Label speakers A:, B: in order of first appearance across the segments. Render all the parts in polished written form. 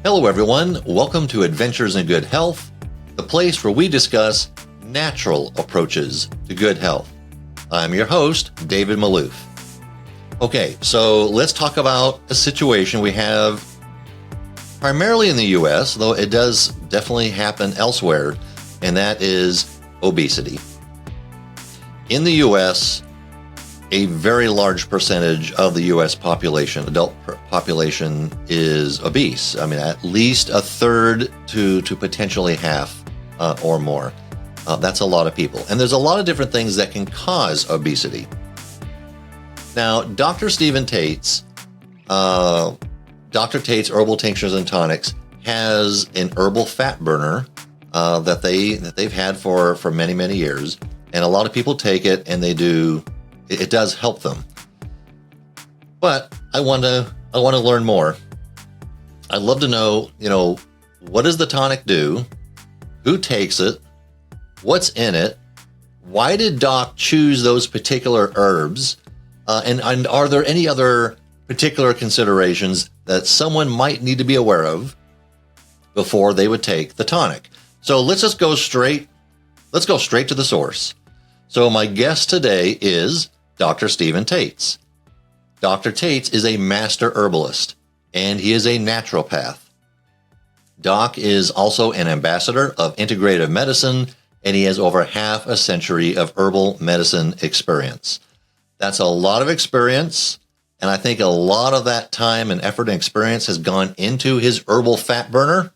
A: Hello everyone, welcome to Adventures in Good Health, the place where we discuss natural approaches to good health. I'm your host, David Maloof. Okay, so let's talk about a situation we have primarily in the US, though it does definitely happen elsewhere, and that is obesity. In the US, a very large percentage of the U.S. population, adult population, is obese. I mean, at least a third to potentially half or more. That's a lot of people. And there's a lot of different things that can cause obesity. Now, Dr. Stephen Tates, Dr. Tates Herbal Tinctures and Tonics, has an herbal fat burner that they've had for many, many years. And a lot of people take it and it does help them. But I want to learn more. I'd love to know, what does the tonic do? Who takes it? What's in it? Why did Doc choose those particular herbs? And are there any other particular considerations that someone might need to be aware of before they would take the tonic? So let's go straight to the source. So my guest today is Dr. Stephen Tates. Dr. Tates is a master herbalist, and he is a naturopath. Doc is also an ambassador of integrative medicine, and he has over half a century of herbal medicine experience. That's a lot of experience, and I think a lot of that time and effort and experience has gone into his herbal fat burner.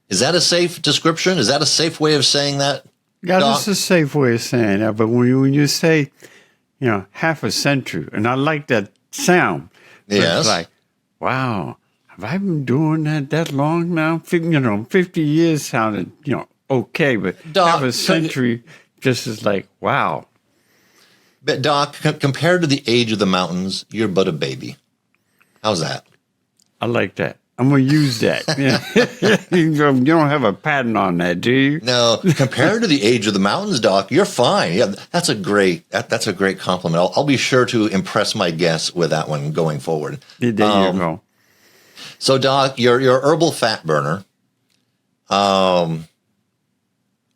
A: Is that a safe description? Is that a safe way of saying that?
B: Yeah, that's a safe way of saying that. But when you say, half a century, and I like that sound.
A: Yes.
B: It's like, wow, have I been doing that long now? 50 years sounded, okay, but
A: Doc,
B: half a century just is like, wow.
A: But Doc, compared to the age of the mountains, you're but a baby. How's that?
B: I like that. I'm going to use that. You don't have a patent on that, do you?
A: No, compared to the age of the mountains, Doc, you're fine. Yeah, that's a great compliment. I'll be sure to impress my guests with that one going forward.
B: There you go.
A: So, Doc, your herbal fat burner,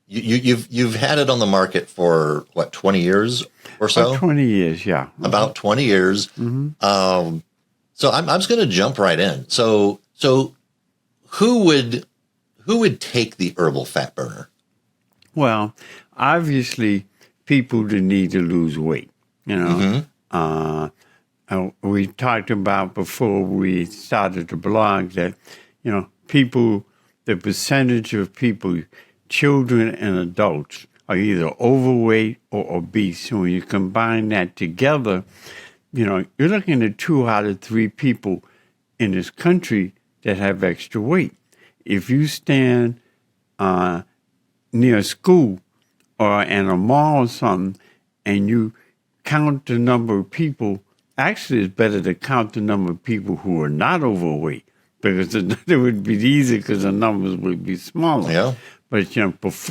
A: you've had it on the market for what, 20 years or so?
B: About 20 years, yeah.
A: About 20 years.
B: Mm-hmm.
A: So I'm just going to jump right in. So who would take the herbal fat burner?
B: Well, obviously, people that need to lose weight. We talked about before we started the blog that the percentage of people, children and adults, are either overweight or obese. So when you combine that together, you're looking at 2 out of 3 people in this country that have extra weight. If you stand near a school or in a mall or something and you count the number of people, actually it's better to count the number of people who are not overweight because it would be easier because the numbers would be smaller.
A: Yeah.
B: But,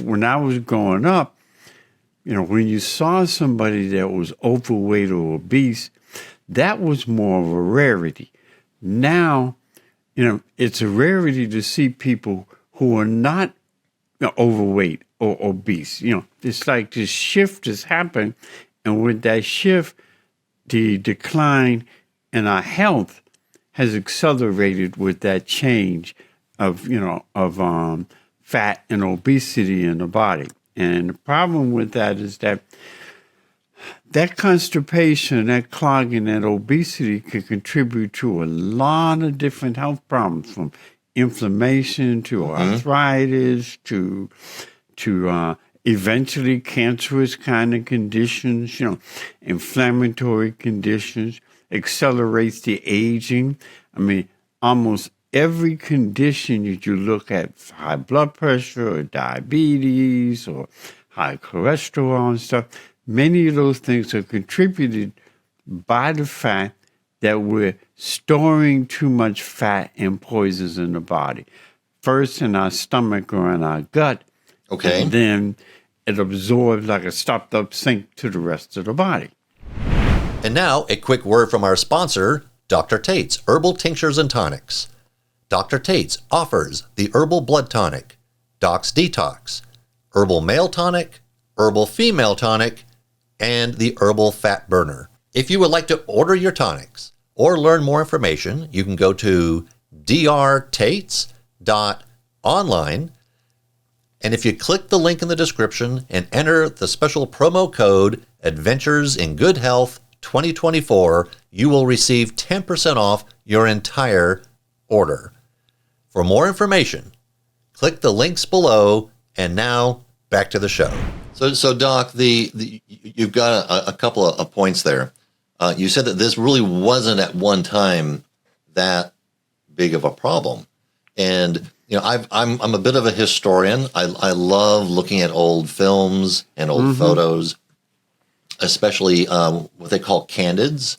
B: when I was growing up, when you saw somebody that was overweight or obese, that was more of a rarity. Now, it's a rarity to see people who are not overweight or obese. It's like this shift has happened. And with that shift, the decline in our health has accelerated with that change of fat and obesity in the body. And the problem with that is that constipation, that clogging, that obesity can contribute to a lot of different health problems, from inflammation to arthritis to eventually cancerous kind of conditions, inflammatory conditions, accelerates the aging. I mean, almost every condition that you look at, high blood pressure or diabetes or high cholesterol and stuff, many of those things are contributed by the fact that we're storing too much fat and poisons in the body. First in our stomach or in our gut.
A: Okay.
B: And then it absorbs like a stopped up sink to the rest of the body.
A: And now a quick word from our sponsor, Dr. Tates Herbal Tinctures and Tonics. Dr. Tates offers the Herbal Blood Tonic, Doc's Detox, Herbal Male Tonic, Herbal Female Tonic, and the Herbal Fat Burner. If you would like to order your tonics or learn more information, you can go to drtates.online. And if you click the link in the description and enter the special promo code Adventures in Good Health 2024, you will receive 10% off your entire order. For more information, click the links below. And now back to the show. So Doc, you've got a couple of points there. You said that this really wasn't at one time that big of a problem, and I'm a bit of a historian. I love looking at old films and old photos, especially what they call candids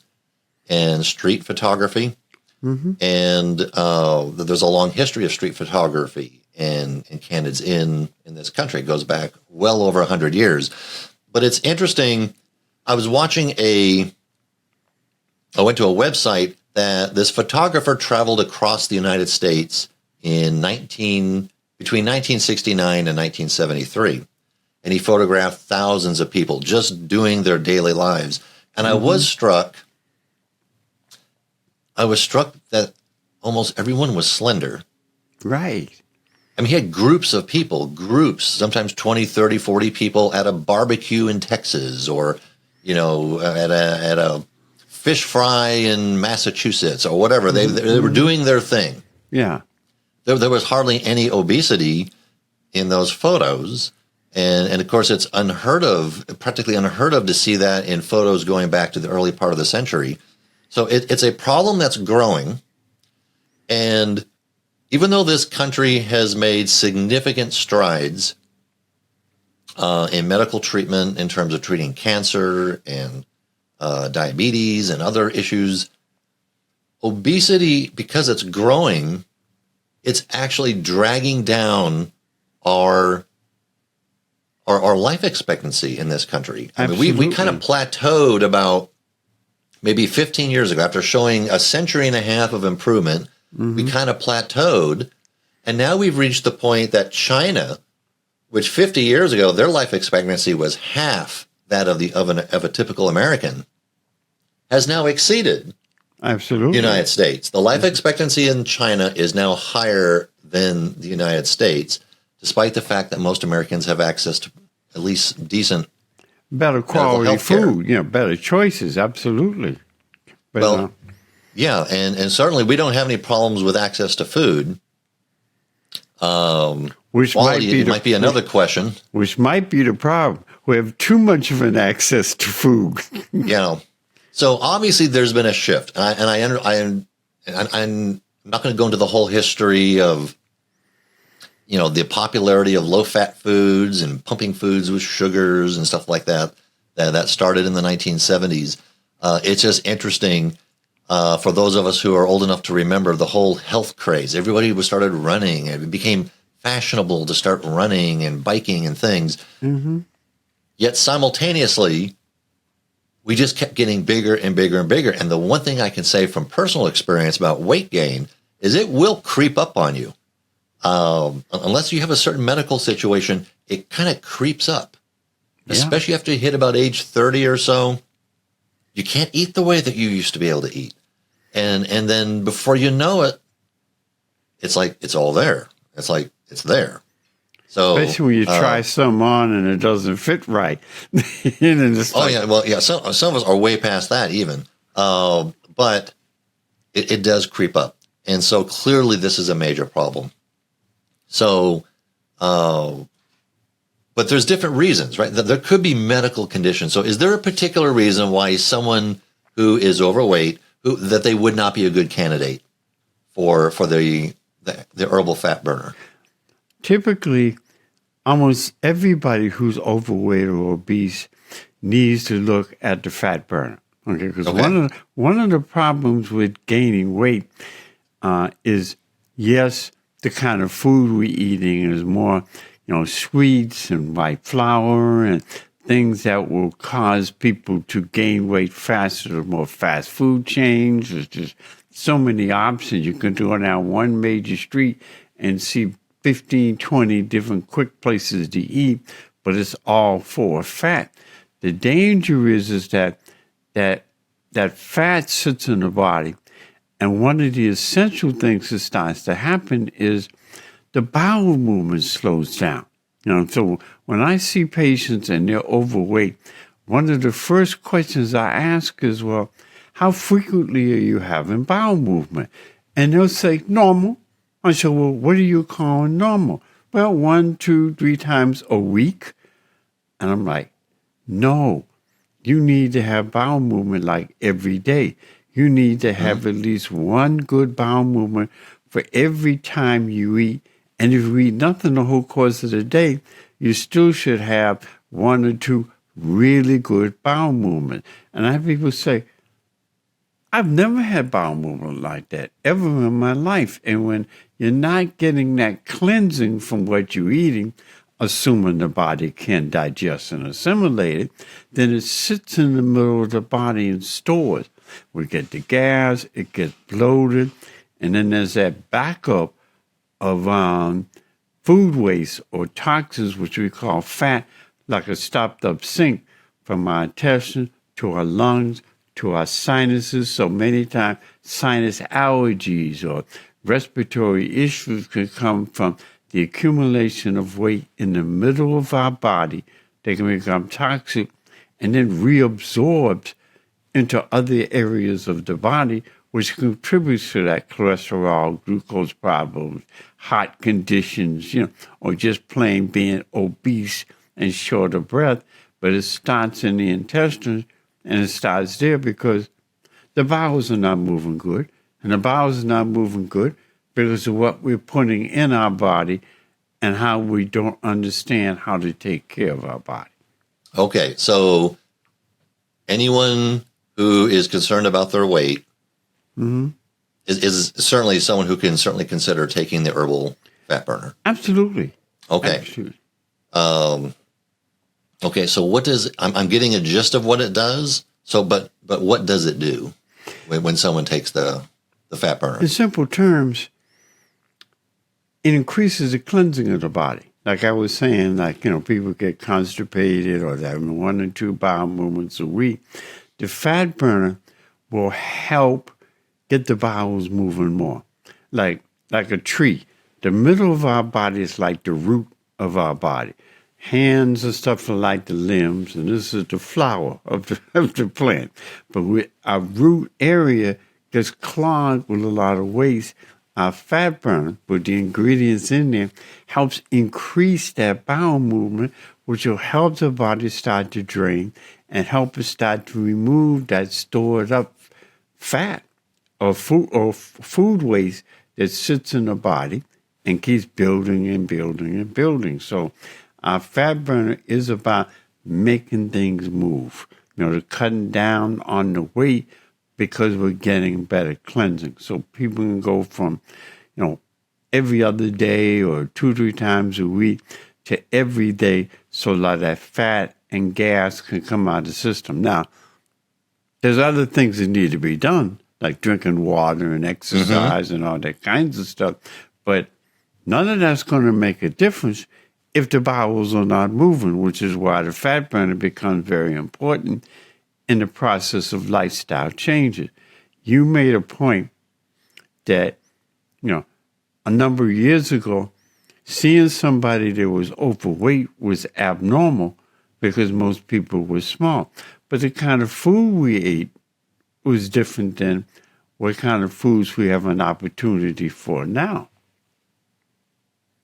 A: and street photography. And there's a long history of street photography and candids in this country. It goes back well over 100 years. But it's interesting. I was watching I went to a website that this photographer traveled across the United States between 1969 and 1973. And he photographed thousands of people just doing their daily lives. And I was struck that almost everyone was slender.
B: Right.
A: I mean, he had groups of people, sometimes 20, 30, 40 people at a barbecue in Texas, or, at a fish fry in Massachusetts or whatever. They were doing their thing.
B: Yeah.
A: There was hardly any obesity in those photos. And of course, it's practically unheard of to see that in photos going back to the early part of the century. So it's a problem that's growing. And even though this country has made significant strides in medical treatment in terms of treating cancer and diabetes and other issues, obesity, because it's growing, it's actually dragging down our life expectancy in this country. I mean, we kind of plateaued about maybe 15 years ago after showing a century and a half of improvement. We kind of plateaued, and now we've reached the point that China, which 50 years ago, their life expectancy was half that of a typical American, has now exceeded the United States. The life expectancy in China is now higher than the United States, despite the fact that most Americans have access to at least decent,
B: better quality food, better choices, absolutely. But,
A: yeah, and certainly we don't have any problems with access to food. Which might be another question.
B: Which might be the problem. We have too much of an access to food.
A: So obviously there's been a shift, and I'm not going to go into the whole history of the popularity of low-fat foods and pumping foods with sugars and stuff like that. That started in the 1970s. It's just interesting. For those of us who are old enough to remember the whole health craze, everybody started running, and it became fashionable to start running and biking and things. Yet simultaneously, we just kept getting bigger and bigger and bigger. And the one thing I can say from personal experience about weight gain is it will creep up on you. Unless you have a certain medical situation, it kind of creeps up, especially after you hit about age 30 or so. You can't eat the way that you used to be able to eat. And then before you know it, it's like it's all there. It's like it's there. So
B: especially when you try some on and it doesn't fit right.
A: Some of us are way past that even. But it does creep up. And so clearly this is a major problem. So, but there's different reasons, right? There could be medical conditions. So is there a particular reason why someone who is overweight, that they would not be a good candidate for the herbal fat burner?
B: Typically, almost everybody who's overweight or obese needs to look at the fat burner. Okay, because one of the problems with gaining weight is, yes, the kind of food we're eating is more, sweets and white flour and things that will cause people to gain weight faster. The more fast food chains, it's just so many options. You can go down one major street and see 15, 20 different quick places to eat, but it's all for fat. The danger is that fat sits in the body, and one of the essential things that starts to happen is the bowel movement slows down. So when I see patients and they're overweight, one of the first questions I ask is, well, how frequently are you having bowel movement? And they'll say, normal. I say, well, what are you calling normal? Well, 1, 2, 3 times a week. And I'm like, no, you need to have bowel movement like every day. You need to have at least one good bowel movement for every time you eat. And if you eat nothing the whole course of the day, you still should have 1 or 2 really good bowel movements. And I have people say, I've never had bowel movement like that ever in my life. And when you're not getting that cleansing from what you're eating, assuming the body can digest and assimilate it, then it sits in the middle of the body and stores. We get the gas, it gets bloated, and then there's that backup of food waste or toxins, which we call fat, like a stopped up sink from our intestines to our lungs to our sinuses. So many times sinus allergies or respiratory issues can come from the accumulation of weight in the middle of our body. They can become toxic and then reabsorbed into other areas of the body, which contributes to that cholesterol, glucose problems, heart conditions, or just plain being obese and short of breath. But it starts in the intestines, and it starts there because the bowels are not moving good. And the bowels are not moving good because of what we're putting in our body and how we don't understand how to take care of our body.
A: Okay, so anyone who is concerned about their weight is certainly someone who can certainly consider taking the herbal fat burner.
B: Absolutely.
A: Okay.
B: Absolutely.
A: Okay, so what does I'm getting a gist of what it does. So, but what does it do when someone takes the fat burner?
B: In simple terms, it increases the cleansing of the body. Like I was saying, people get constipated or they have 1 or 2 bowel movements a week. The fat burner will help get the bowels moving more. Like a tree. The middle of our body is like the root of our body. Hands and stuff are like the limbs, and this is the flower of the plant. But our root area gets clogged with a lot of waste. Our fat burner, with the ingredients in there, helps increase that bowel movement, which will help the body start to drain and help it start to remove that stored up fat or food waste that sits in the body and keeps building and building and building. So our fat burner is about making things move, cutting down on the weight because we're getting better cleansing. So people can go from, every other day or 2, 3 times a week to every day so that fat and gas can come out of the system. Now, there's other things that need to be done, like drinking water and exercise and all that kinds of stuff. But none of that's going to make a difference if the bowels are not moving, which is why the fat burner becomes very important in the process of lifestyle changes. You made a point that, a number of years ago, seeing somebody that was overweight was abnormal because most people were small. But the kind of food we ate was different than what kind of foods we have an opportunity for now.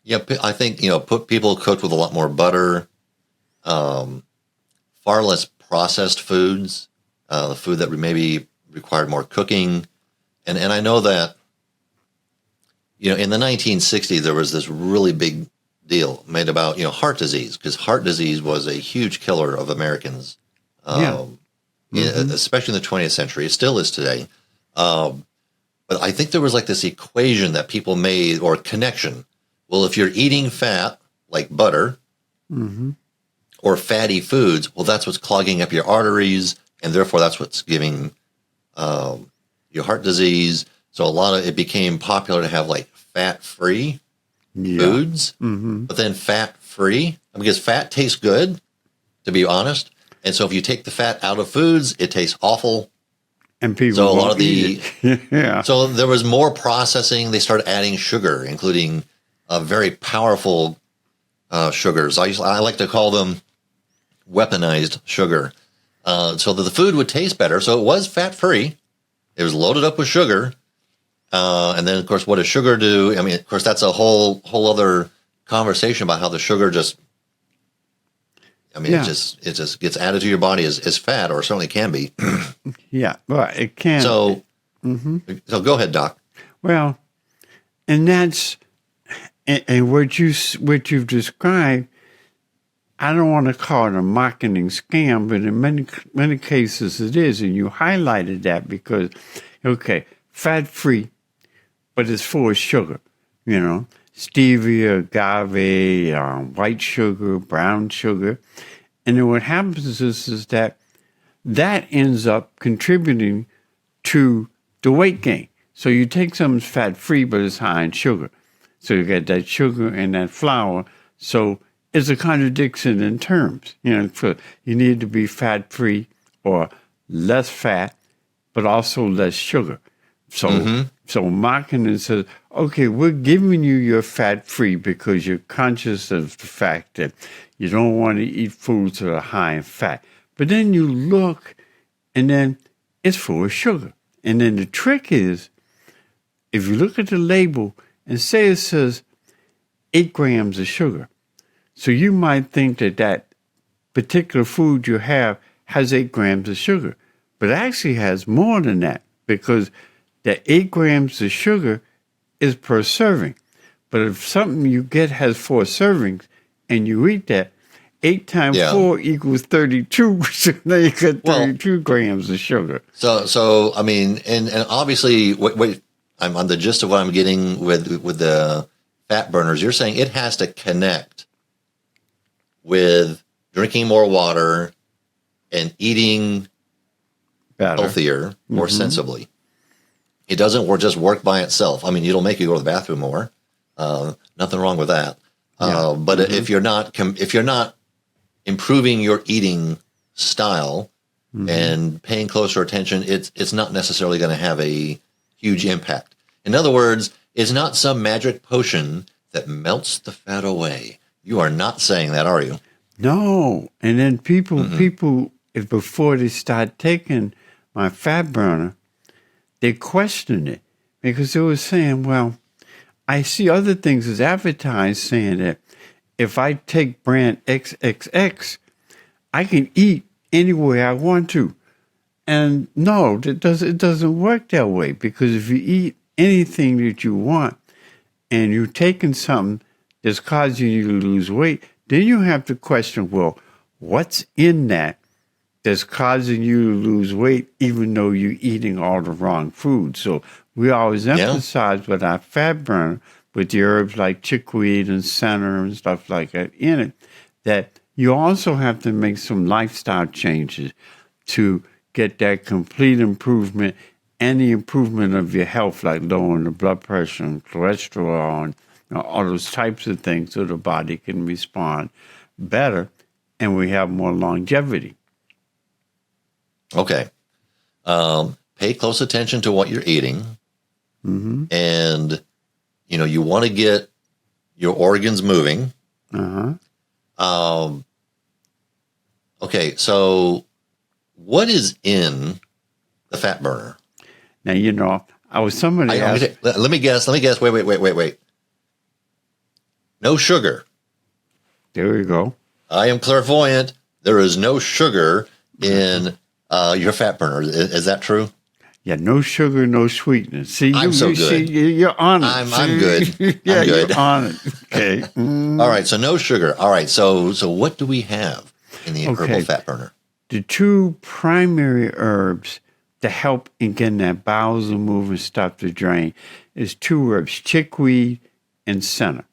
A: Yeah, I think, people cooked with a lot more butter, far less processed foods, the food that maybe required more cooking. And I know that, in the 1960s, there was this really big deal made about, heart disease, because heart disease was a huge killer of Americans, especially in the 20th century. It still is today. But I think there was like this equation that people made, or connection. Well, if you're eating fat, like butter, or fatty foods, well, that's what's clogging up your arteries, and therefore that's what's giving your heart disease. So a lot of it became popular to have like fat-free foods, but then fat-free, because fat tastes good, to be honest. And so if you take the fat out of foods, it tastes awful.
B: And people
A: so a lot
B: won't
A: of the
B: eat it.
A: So there was more processing. They started adding sugar, including very powerful sugars. I like to call them weaponized sugar, so that the food would taste better. So it was fat-free. It was loaded up with sugar. And then, of course, what does sugar do? I mean, of course, that's a whole other conversation about how the sugar just, it just gets added to your body as fat, or certainly can be.
B: Yeah, well, it can.
A: So go ahead, Doc.
B: Well, and that's, and what you've described, I don't want to call it a marketing scam, but in many cases it is, and you highlighted that because, okay, fat-free, but it's full of sugar, stevia, agave, white sugar, brown sugar. And then what happens is that ends up contributing to the weight gain. So you take something fat-free, but it's high in sugar. So you get that sugar and that flour. So it's a contradiction in terms. You need to be fat-free or less fat, but also less sugar. So marketing says, okay, we're giving you your fat-free because you're conscious of the fact that you don't want to eat foods that are high in fat. But then you look, and then it's full of sugar. And then the trick is, if you look at the label and say it says 8 grams of sugar, so you might think that particular food you have has 8 grams of sugar, but it actually has more than that, because the 8 grams of sugar is per serving. But if something you get has 4 servings and you eat that, 8 times 4 equals 32. So now you got 32 grams of sugar.
A: So I mean, and obviously, I'm on the gist of what I'm getting with the fat burners. You're saying it has to connect with drinking more water and eating
B: better,
A: healthier, more sensibly. It doesn't just work by itself. I mean, it'll make you go to the bathroom more. Nothing wrong with that. But if you're not improving your eating style and paying closer attention, it's not necessarily going to have a huge impact. In other words, it's not some magic potion that melts the fat away. You are not saying that, are you?
B: No. And then people, if before they start taking my fat burner, they questioned it because they were saying, well, I see other things as advertised saying that if I take brand XXX, I can eat any way I want to. And no, it doesn't work that way, because if you eat anything that you want and you're taking something that's causing you to lose weight, then you have to question, well, what's in that that's causing you to lose weight, even though you're eating all the wrong food? So we always emphasize with our fat burner, with the herbs like chickweed and senna and stuff like that in it, that you also have to make some lifestyle changes to get that complete improvement and the improvement of your health, like lowering the blood pressure and cholesterol and all those types of things, so the body can respond better and we have more longevity.
A: Okay. Pay close attention to what you're eating. And, you want to get your organs moving. Okay, so what is in the fat burner?
B: Now, I was somebody asked.
A: Let me guess. Wait. No sugar.
B: There we go.
A: I am clairvoyant. There is no sugar in your fat burner. Is that true?
B: Yeah, no sugar, no sweetness. See,
A: I'm so good.
B: See, you're on it.
A: I'm good.
B: Yeah,
A: I'm good.
B: you're on it. Okay.
A: All right, so no sugar. All right, so what do we have in the herbal fat burner?
B: The 2 primary herbs to help in getting that bowels to move and stop the drain is 2 herbs, chickweed and senna.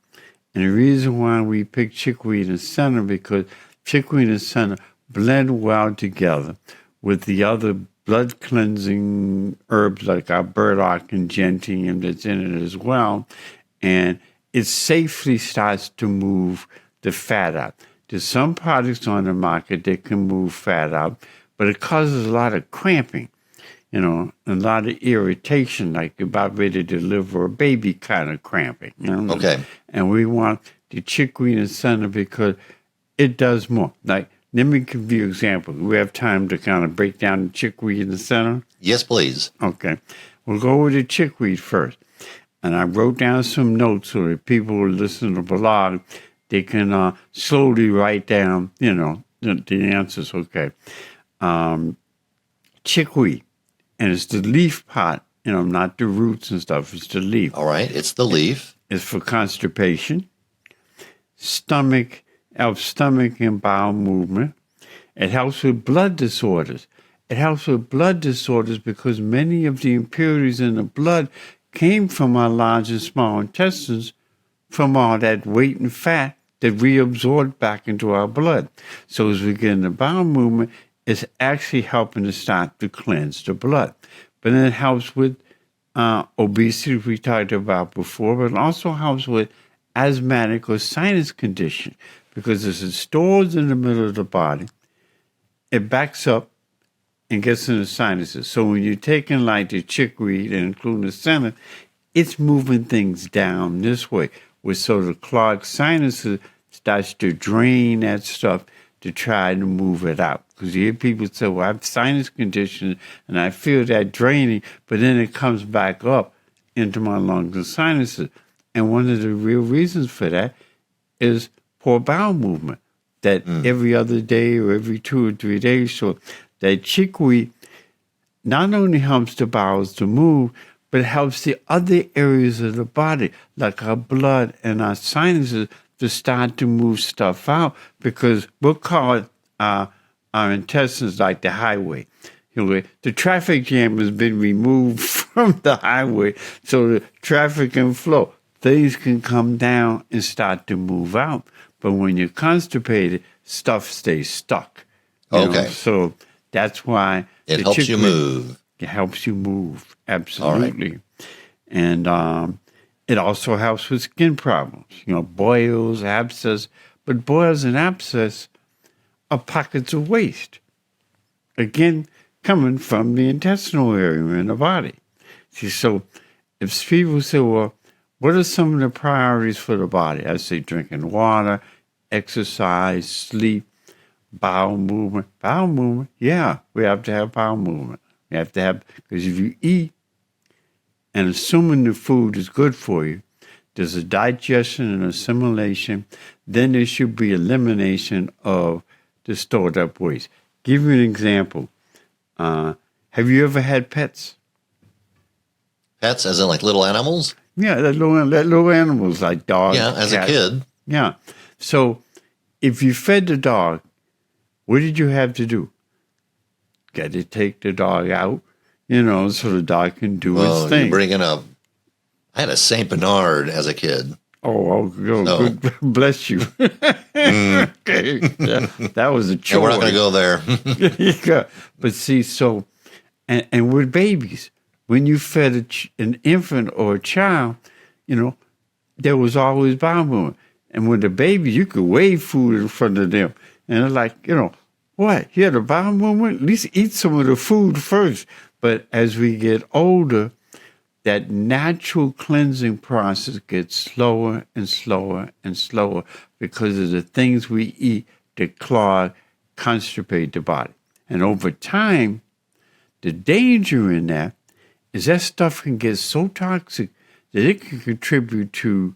B: And the reason why we pick chickweed and senna, because chickweed and senna blend well together with the other blood cleansing herbs like our Burdock and Gentian that's in it as well. And it safely starts to move the fat out. There's some products on the market that can move fat out, but it causes a lot of cramping, a lot of irritation, like you're about ready to deliver a baby kind of cramping.
A: Okay.
B: And we want the Chickweed and Senna because it does more. Like, let me give you an example. We have time to kind of break down the Chickweed and Senna.
A: Yes, please.
B: Okay. We'll go with the Chickweed first. And I wrote down some notes so that people who listen to the blog, they can slowly write down, the answers. Okay. Chickweed. And it's the leaf part, not the roots and stuff. It's the leaf.
A: All right. It's the leaf.
B: It's for constipation, helps stomach and bowel movement. It helps with blood disorders. It helps with blood disorders because many of the impurities in the blood came from our large and small intestines from all that weight and fat that we absorbed back into our blood. So as we get in the bowel movement, it's actually helping to start to cleanse the blood. But then it helps with obesity, we talked about before, but it also helps with asthmatic or sinus condition because as it stores in the middle of the body, it backs up and gets in the sinuses. So when you're taking like the Chickweed and including the Senna, it's moving things down this way, which so the clogged sinuses starts to drain that stuff to try to move it out. Because you hear people say, well, I have sinus condition and I feel that draining, but then it comes back up into my lungs and sinuses. And one of the real reasons for that is poor bowel movement, that every other day or every 2 or 3 days. So that Chickweed not only helps the bowels to move, but it helps the other areas of the body, like our blood and our sinuses, to start to move stuff out because we'll call it our intestines like the highway. The traffic jam has been removed from the highway so the traffic can flow. Things can come down and start to move out. But when you're constipated, stuff stays stuck.
A: Okay.
B: So that's why
A: it helps you move.
B: It helps you move, absolutely. Right. And it also helps with skin problems, boils, abscess. But boils and abscess are pockets of waste. Again, coming from the intestinal area in the body. See, so if people say, well, what are some of the priorities for the body? I say drinking water, exercise, sleep, bowel movement. Bowel movement, yeah, we have to have bowel movement. We have to have, because if you eat, and assuming the food is good for you, there's a digestion and assimilation, then there should be elimination of the stored up waste. Give you an example. Have you ever had pets?
A: Pets, as in like little animals?
B: Yeah, that little animals like dogs.
A: Yeah, as a kid.
B: Yeah. So if you fed the dog, what did you have to do? Got to take the dog out, so the dog can do its thing.
A: You're bringing up. I had a Saint Bernard as a kid.
B: Good. Bless you. Okay. Yeah, that was a chore.
A: And we're not going to go there.
B: Yeah. But see, so, and with babies, when you fed an infant or a child, there was always bowel movement. And with the baby, you could wave food in front of them. And they're like, what? You had a bowel movement? At least eat some of the food first. But as we get older, that natural cleansing process gets slower and slower and slower because of the things we eat that clog, constipate the body. And over time, the danger in that is that stuff can get so toxic that it can contribute to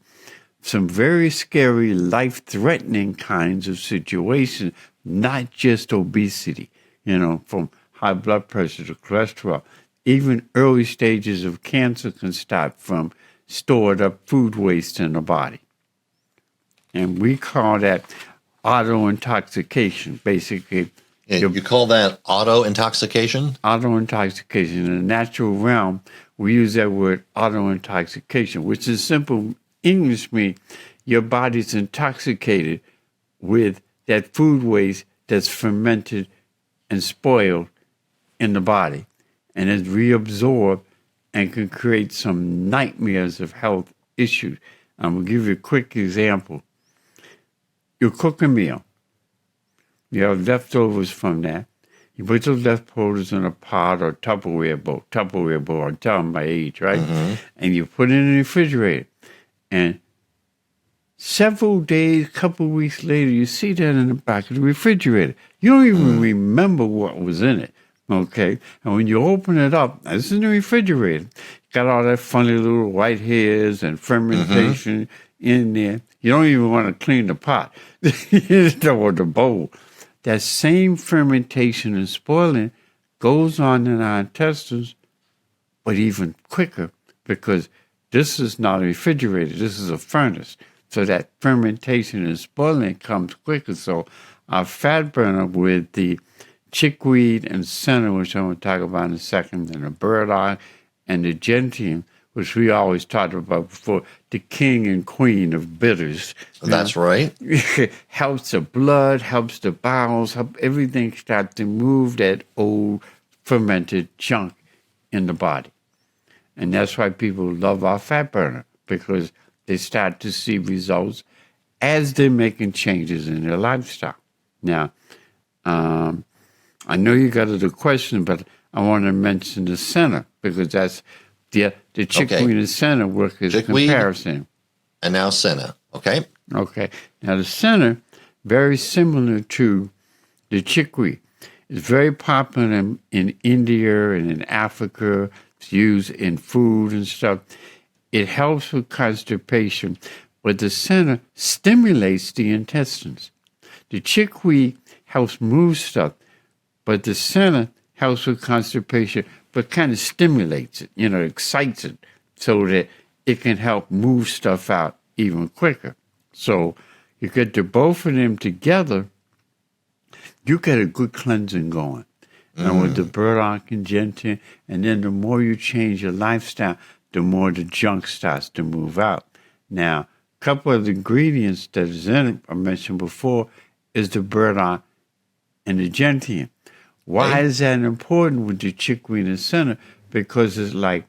B: some very scary, life-threatening kinds of situations, not just obesity, from high blood pressure to cholesterol. Even early stages of cancer can start from stored up food waste in the body. And we call that auto-intoxication, basically.
A: And you call that auto-intoxication?
B: Auto-intoxication. In the natural realm, we use that word auto-intoxication, which is simple English means your body's intoxicated with that food waste that's fermented and spoiled in the body, and it's reabsorbed and can create some nightmares of health issues. I'm going to give you a quick example. You cook a meal. You have leftovers from that. You put those leftovers in a pot or Tupperware bowl, I'm telling my age, right?
A: Mm-hmm.
B: And you put it in the refrigerator. And several days, couple of weeks later, you see that in the back of the refrigerator. You don't even remember what was in it, okay? And when you open it up, this is in the refrigerator, got all that funny little white hairs and fermentation in there. You don't even want to clean the pot or the bowl. That same fermentation and spoiling goes on in our intestines, but even quicker, because this is not a refrigerator, this is a furnace. So that fermentation and spoiling comes quicker. So our fat burner with the chickweed and senna, which I'm going to talk about in a second, and the burdock and the gentian, which we always talked about before, the king and queen of bitters.
A: That's right.
B: Helps the blood, helps the bowels, help everything start to move that old fermented junk in the body. And that's why people love our fat burner, because they start to see results as they're making changes in their lifestyle. Now, I know you got a question, but I want to mention the Senna, because that's the chickweed and Senna work as a comparison.
A: And now Senna, okay?
B: Okay. Now, the Senna, very similar to the chickweed. It's very popular in India and in Africa. It's used in food and stuff. It helps with constipation, but the Senna stimulates the intestines. The chickweed helps move stuff, but the Senna helps with constipation, but kind of stimulates it, excites it, so that it can help move stuff out even quicker. So you get the both of them together, you get a good cleansing going. And with the burdock and gentian, and then the more you change your lifestyle, the more the junk starts to move out. Now, a couple of the ingredients that is in it, I mentioned before, is the burdock and the gentian. Why is that important with the chickweed and senna? Because it's like,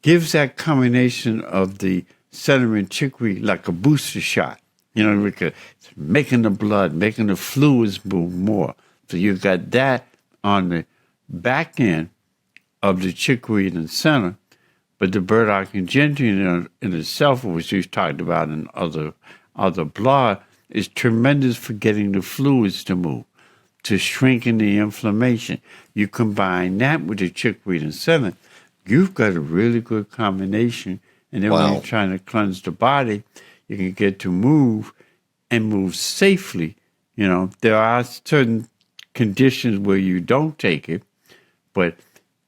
B: gives that combination of the senna and chickweed like a booster shot. It's making the blood, making the fluids move more. So you got that on the back end of the chickweed and senna, but the burdock and gentian in itself, which we've talked about in other blog, is tremendous for getting the fluids to move, to shrinking the inflammation. You combine that with the chickweed and senna, you've got a really good combination. And then when you're trying to cleanse the body, you can get to move and move safely. There are certain conditions where you don't take it, but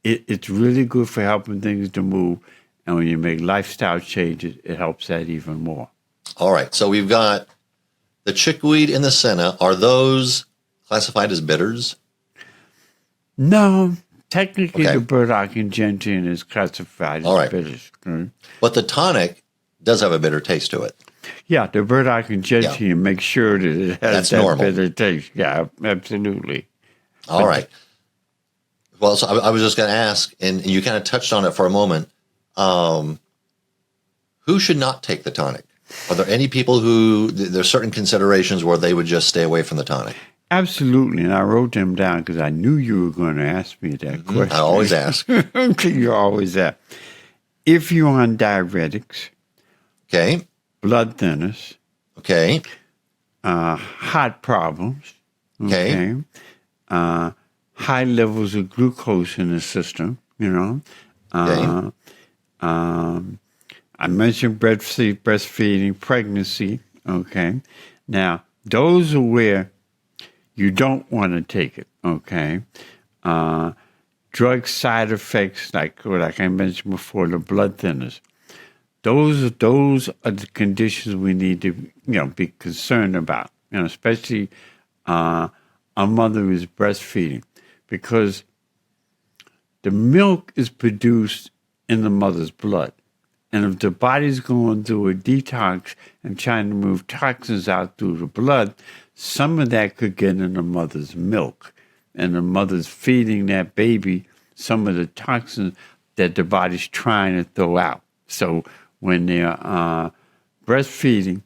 B: it's really good for helping things to move. And when you make lifestyle changes, it helps that even more.
A: All right. So we've got the chickweed and the senna. Are those classified as bitters?
B: No. Technically, the burdock and gentian is classified as bitters.
A: But the tonic does have a bitter taste to it.
B: Yeah, the burdock and gentian make sure that it has that bitter taste. Yeah, absolutely.
A: All right. Well, so I was just going to ask, and you kind of touched on it for a moment. Who should not take the tonic? Are there any people who, there's certain considerations where they would just stay away from the tonic?
B: Absolutely, and I wrote them down because I knew you were going to ask me that question.
A: I always ask.
B: You always ask. If you're on diuretics, blood thinners, heart problems, high levels of glucose in the system, I mentioned breastfeeding, pregnancy, Now, those are where you don't want to take it, Drug side effects, like I mentioned before, the blood thinners. Those are the conditions we need to, be concerned about, especially a mother who is breastfeeding, because the milk is produced in the mother's blood. And if the body's going through a detox and trying to move toxins out through the blood, some of that could get in the mother's milk. and the mother's feeding that baby some of the toxins that the body's trying to throw out. So when they're breastfeeding,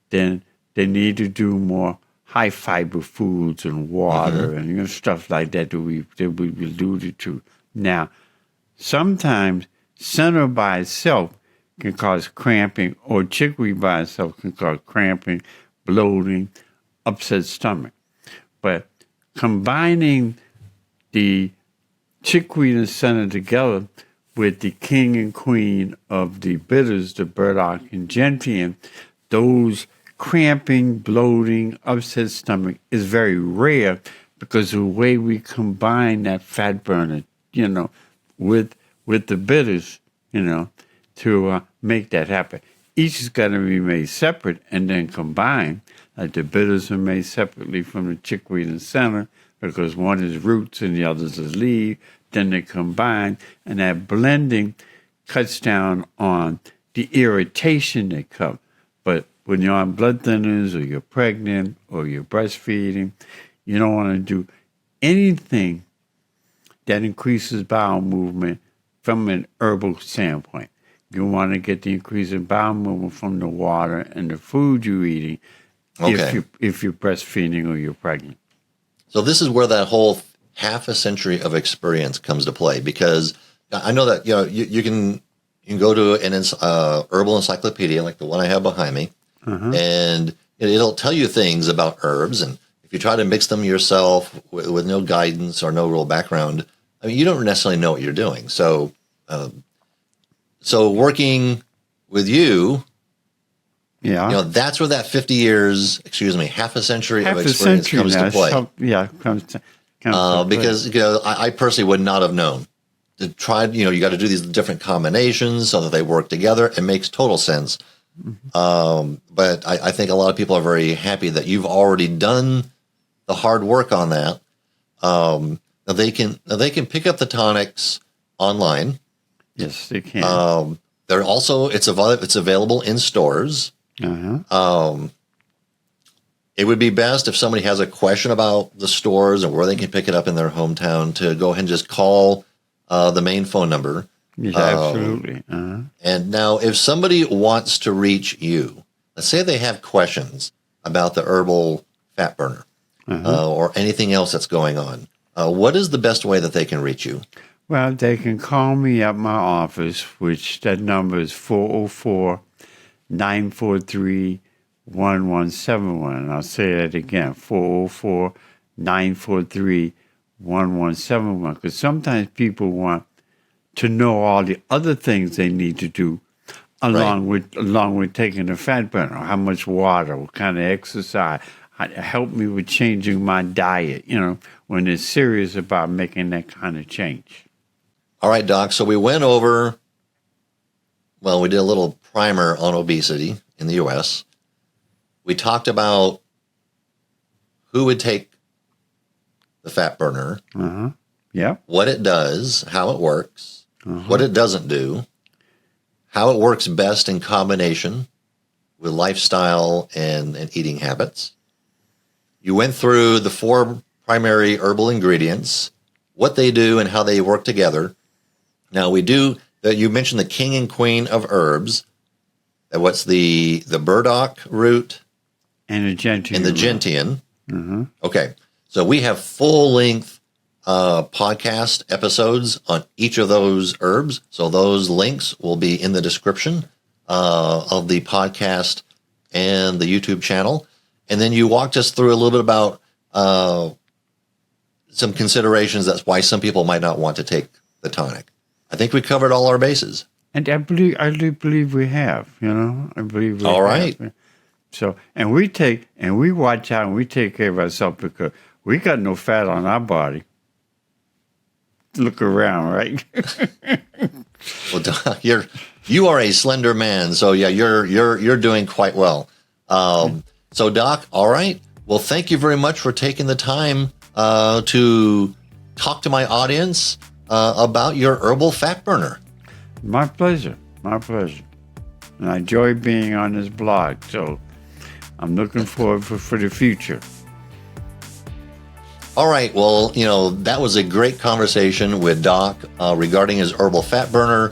B: then they need to do more high fiber foods and water and stuff like that we alluded to. Now, sometimes Senna by itself can cause cramping, or chickweed by itself can cause cramping, bloating, upset stomach. But combining the chickweed and Senna together with the king and queen of the bitters, the Burdock and Gentian, those cramping, bloating, upset stomach is very rare because of the way we combine that fat burner, with the bitters, to make that happen. Each is got to be made separate and then combined. Like the bitters are made separately from the chickweed and Senna because one is roots and the other is leaf. Then they combine, and that blending cuts down on the irritation that comes. But when you're on blood thinners or you're pregnant or you're breastfeeding, you don't want to do anything that increases bowel movement from an herbal standpoint. You want to get the increase in bowel movement from the water and the food you're eating if you're breastfeeding or you're pregnant.
A: So this is where that whole half a century of experience comes to play, because I know that you can go to an herbal encyclopedia like the one I have behind me, and it'll tell you things about herbs. And if you try to mix them yourself with no guidance or no real background, I mean, you don't necessarily know what you're doing. So, working with you, that's where that 50 years, half a century of experience comes to play.
B: Comes to
A: because I personally would not have known. To try, you got to do these different combinations so that they work together. It makes total sense. But I think a lot of people are very happy that you've already done the hard work on that. They can pick up the tonics online.
B: Yes, they can.
A: They're also it's available in stores. It would be best if somebody has a question about the stores and where they can pick it up in their hometown to go ahead and just call the main phone number.
B: Yes, absolutely.
A: And now, if somebody wants to reach you, let's say they have questions about the herbal fat burner or anything else that's going on, what is the best way that they can reach you?
B: Well, they can call me at my office, which that number is 404-943-1171. And I'll say that again, 404-943-1171. Because sometimes people want to know all the other things they need to do along with taking the fat burner. How much water, what kind of exercise, help me with changing my diet, when they're serious about making that kind of change.
A: All right, Doc. So we went over, we did a little primer on obesity in the U.S. We talked about who would take the fat burner, what it does, how it works, what it doesn't do, how it works best in combination with lifestyle and eating habits. You went through the 4 primary herbal ingredients, what they do and how they work together. Now you mentioned the king and queen of herbs. What's the burdock root?
B: And the Gentian.
A: And the Gentian. Okay. So we have full-length podcast episodes on each of those herbs. So those links will be in the description of the podcast and the YouTube channel. And then you walked us through a little bit about some considerations. That's why some people might not want to take the tonic. I think we covered all our bases.
B: And I do believe we have, I believe we
A: all
B: have.
A: Right.
B: So, and we watch out and we take care of ourselves because we got no fat on our body. Look around, right?
A: Well, Doc, you are a slender man, so yeah, you're doing quite well. So, Doc, all right. Well, thank you very much for taking the time to talk to my audience about your herbal fat burner.
B: My pleasure. And I enjoy being on this blog, so I'm looking forward for the future.
A: All right. Well, that was a great conversation with Doc regarding his herbal fat burner.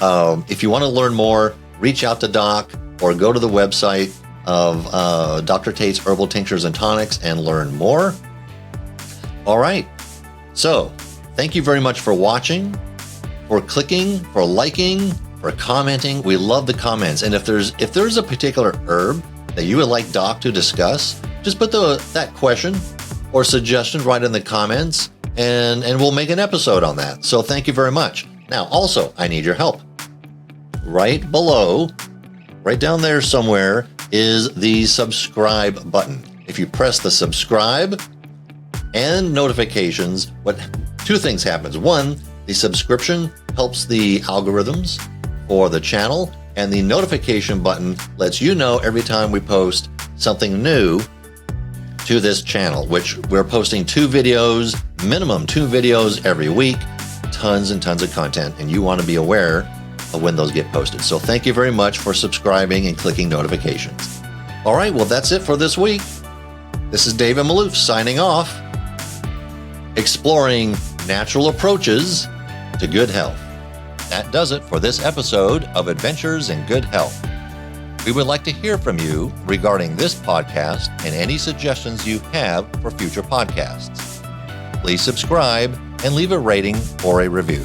A: If you want to learn more, reach out to Doc or go to the website of Dr. Tate's Herbal Tinctures and Tonics and learn more. All right. So thank you very much for watching, for clicking, for liking, for commenting. We love the comments. And if there's a particular herb that you would like Doc to discuss, just put that question or suggestion right in the comments, and we'll make an episode on that. So thank you very much. Now, also, I need your help. Right below, right down there somewhere, is the subscribe button. If you press the subscribe and notifications, two things happens. One, the subscription helps the algorithms for the channel, and the notification button lets you know every time we post something new to this channel, which we're posting minimum two videos every week, tons and tons of content, and you want to be aware of when those get posted. So thank you very much for subscribing and clicking notifications. All right, well, that's it for this week. This is David Maloof signing off, exploring natural approaches to good health. That does it for this episode of Adventures in Good Health. We would like to hear from you regarding this podcast and any suggestions you have for future podcasts. Please subscribe and leave a rating or a review.